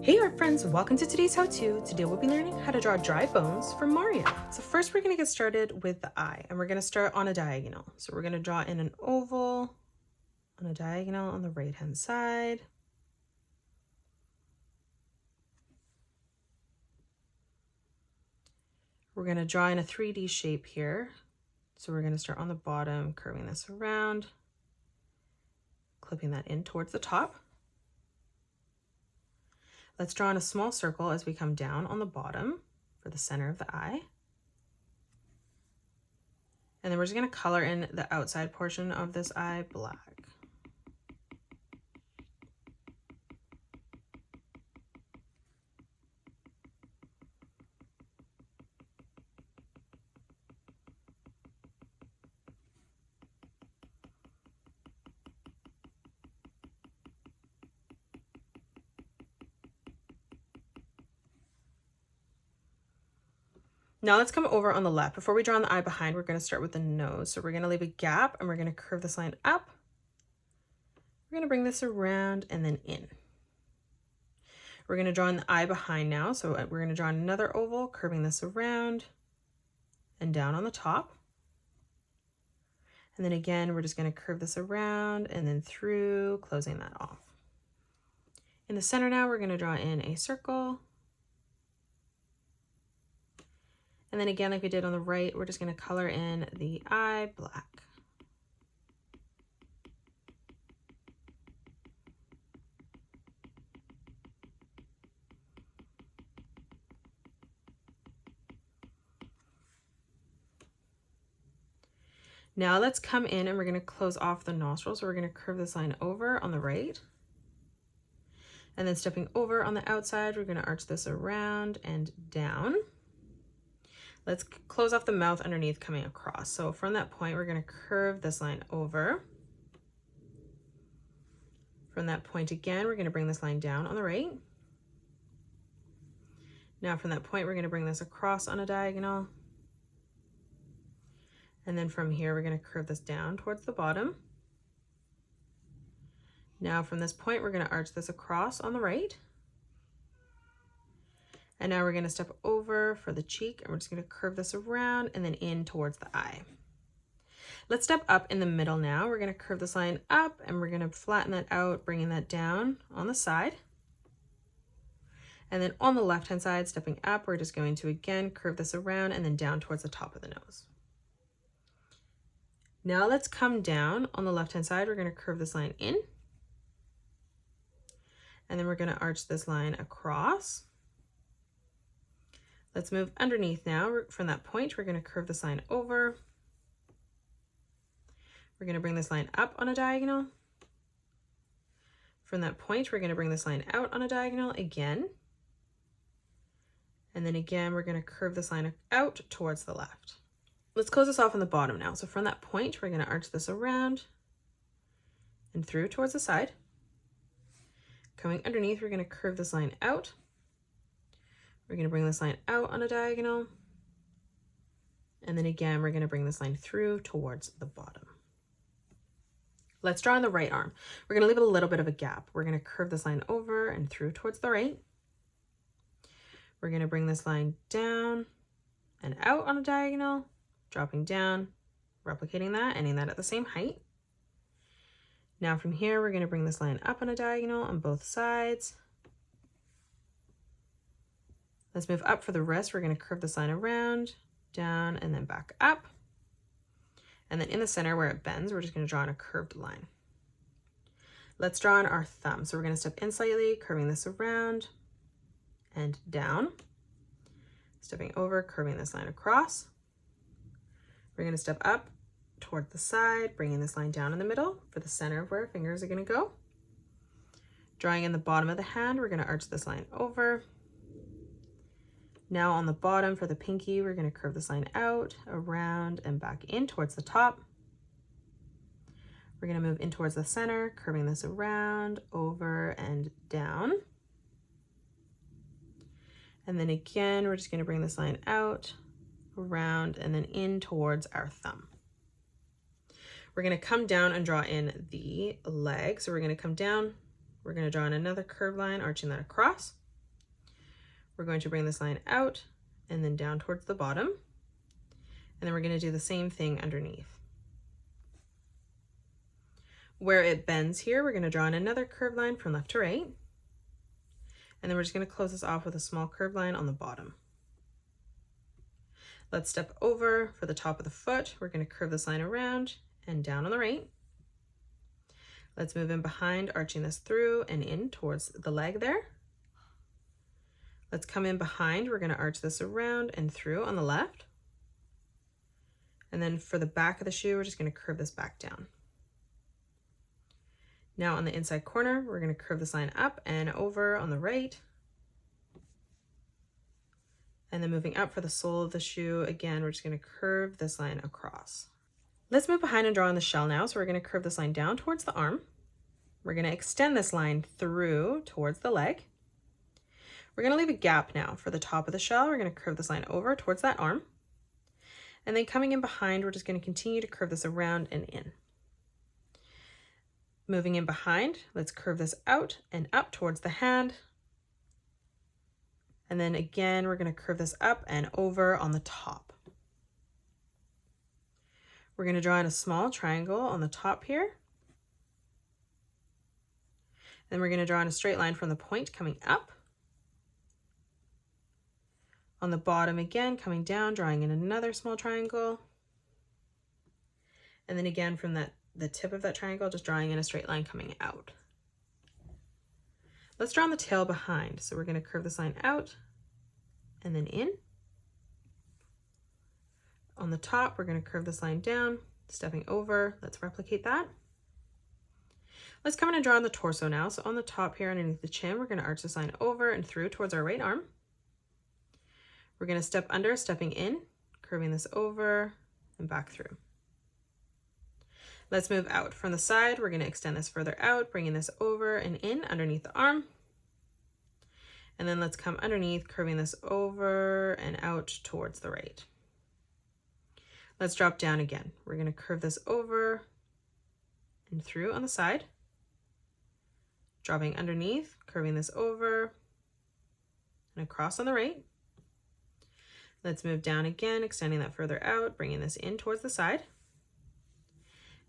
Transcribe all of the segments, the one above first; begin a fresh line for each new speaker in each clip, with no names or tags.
Hey art friends, welcome to today's how-to. Today we'll be learning how to draw dry bones from Mario. So first we're going to get started with the eye, and we're going to start on a diagonal. So we're going to draw in an oval on a diagonal on the right hand side. We're going to draw in a 3D shape here. So we're going to start on the bottom, curving this around, clipping that in towards the top. Let's draw in a small circle as we come down on the bottom for the center of the eye. And then we're just going to color in the outside portion of this eye black. Now let's come over on the left. Before we draw on the eye behind, we're going to start with the nose. So we're going to leave a gap and we're going to curve this line up. We're going to bring this around and then in. We're going to draw in the eye behind now. So we're going to draw another oval, curving this around and down on the top. And then again, we're just going to curve this around and then through, closing that off. In the center now, we're going to draw in a circle. And then again, like we did on the right, we're just going to color in the eye black. Now let's come in and we're going to close off the nostrils. So we're going to curve this line over on the right. And then stepping over on the outside, we're going to arch this around and down. Let's close off the mouth underneath coming across. So from that point, we're going to curve this line over. From that point again, we're going to bring this line down on the right. Now from that point, we're going to bring this across on a diagonal. And then from here, we're going to curve this down towards the bottom. Now from this point, we're going to arch this across on the right. And now we're going to step over for the cheek and we're just going to curve this around and then in towards the eye. Let's step up in the middle now. We're going to curve this line up and we're going to flatten that out, bringing that down on the side. And then on the left-hand side, stepping up, we're just going to again curve this around and then down towards the top of the nose. Now let's come down on the left-hand side. We're going to curve this line in. And then we're going to arch this line across. Let's move underneath now. From that point, we're going to curve this line over. We're going to bring this line up on a diagonal. From that point, we're going to bring this line out on a diagonal again. And then again, we're going to curve this line out towards the left. Let's close this off on the bottom now. So from that point, we're going to arch this around and through towards the side. Coming underneath, we're going to curve this line out. We're going to bring this line out on a diagonal. And then again, we're going to bring this line through towards the bottom. Let's draw in the right arm. We're going to leave a little bit of a gap. We're going to curve this line over and through towards the right. We're going to bring this line down and out on a diagonal, dropping down, replicating that, ending that at the same height. Now from here, we're going to bring this line up on a diagonal on both sides. Let's move up for the wrist. We're going to curve this line around, down, and then back up. And then in the center where it bends, we're just going to draw in a curved line. Let's draw in our thumb. So we're going to step in slightly, curving this around and down. Stepping over, curving this line across. We're going to step up toward the side, bringing this line down in the middle for the center of where our fingers are going to go. Drawing in the bottom of the hand, we're going to arch this line over. Now on the bottom for the pinky, we're going to curve this line out, around, and back in towards the top. We're going to move in towards the center, curving this around, over, and down. And then again, we're just going to bring this line out, around, and then in towards our thumb. We're going to come down and draw in the leg. So we're going to come down, we're going to draw in another curved line, arching that across. we're going to bring this line out and then down towards the bottom. And then we're going to do the same thing underneath. Where it bends here, we're going to draw in another curved line from left to right. And then we're just going to close this off with a small curved line on the bottom. Let's step over for the top of the foot. We're going to curve this line around and down on the right. Let's move in behind, arching this through and in towards the leg there. Let's come in behind. We're going to arch this around and through on the left. And then for the back of the shoe, we're just going to curve this back down. Now on the inside corner, we're going to curve this line up and over on the right. And then moving up for the sole of the shoe, again, we're just going to curve this line across. Let's move behind and draw on the shell now. So we're going to curve this line down towards the arm. We're going to extend this line through towards the leg. We're going to leave a gap now for the top of the shell. We're going to curve this line over towards that arm. And then coming in behind, we're just going to continue to curve this around and in. Moving in behind, let's curve this out and up towards the hand. And then again, we're going to curve this up and over on the top. We're going to draw in a small triangle on the top here. Then we're going to draw in a straight line from the point coming up. On the bottom again, coming down, drawing in another small triangle. And then again from the tip of that triangle, just drawing in a straight line coming out. Let's draw on the tail behind. So we're going to curve this line out and then in. On the top, we're going to curve this line down, stepping over. Let's replicate that. Let's come in and draw on the torso now. So on the top here underneath the chin, we're going to arch this line over and through towards our right arm. We're going to step under, stepping in, curving this over and back through. Let's move out from the side. We're going to extend this further out, bringing this over and in underneath the arm. And then let's come underneath, curving this over and out towards the right. Let's drop down again. We're going to curve this over and through on the side. Dropping underneath, curving this over and across on the right. Let's move down again, extending that further out, bringing this in towards the side.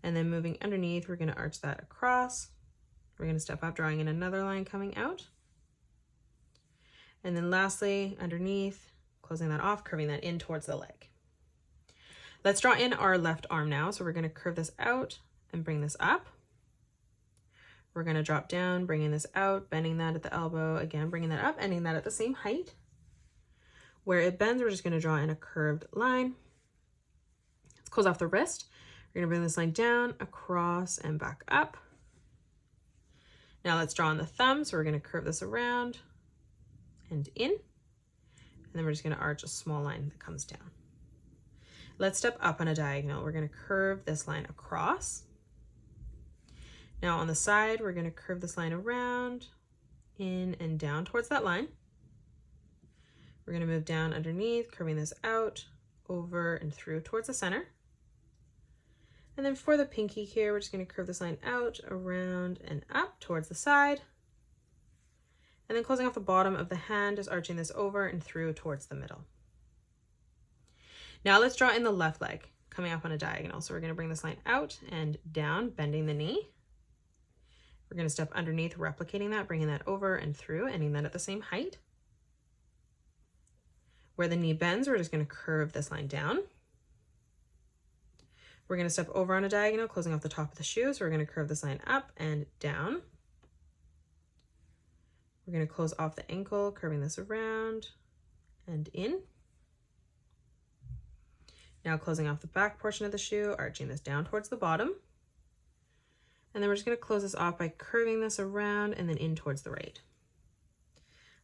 And then moving underneath, we're going to arch that across. We're going to step up, drawing in another line coming out. And then lastly, underneath, closing that off, curving that in towards the leg. Let's draw in our left arm now. So we're going to curve this out and bring this up. We're going to drop down, bringing this out, bending that at the elbow, again, bringing that up, ending that at the same height. Where it bends, we're just going to draw in a curved line. Let's close off the wrist. We're going to bring this line down, across, and back up. Now let's draw on the thumb. So we're going to curve this around and in. And then we're just going to arch a small line that comes down. Let's step up on a diagonal. We're going to curve this line across. Now on the side, we're going to curve this line around, in and down towards that line. We're going to move down underneath, curving this out, over and through towards the center. And then for the pinky here, we're just going to curve this line out, around, and up towards the side. And then closing off the bottom of the hand, just arching this over and through towards the middle. Now let's draw in the left leg, coming up on a diagonal. So we're going to bring this line out and down, bending the knee. We're going to step underneath, replicating that, bringing that over and through, ending that at the same height. Where the knee bends, we're just going to curve this line down. We're going to step over on a diagonal, closing off the top of the shoe. So we're going to curve this line up and down. We're going to close off the ankle, curving this around and in. Now closing off the back portion of the shoe, arching this down towards the bottom. And then we're just going to close this off by curving this around and then in towards the right.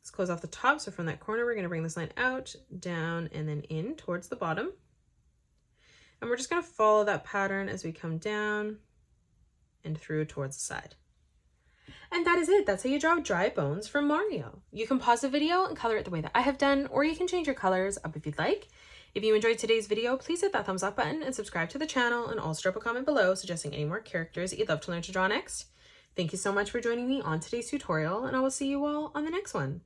Let's close off the top. So from that corner, we're going to bring this line out, down, and then in towards the bottom. And we're just going to follow that pattern as we come down and through towards the side. And that is it. That's how you draw dry bones from Mario. You can pause the video and color it the way that I have done, or you can change your colors up if you'd like. If you enjoyed today's video, please hit that thumbs up button and subscribe to the channel, and also drop a comment below suggesting any more characters that you'd love to learn to draw next. Thank you so much for joining me on today's tutorial, and I will see you all on the next one.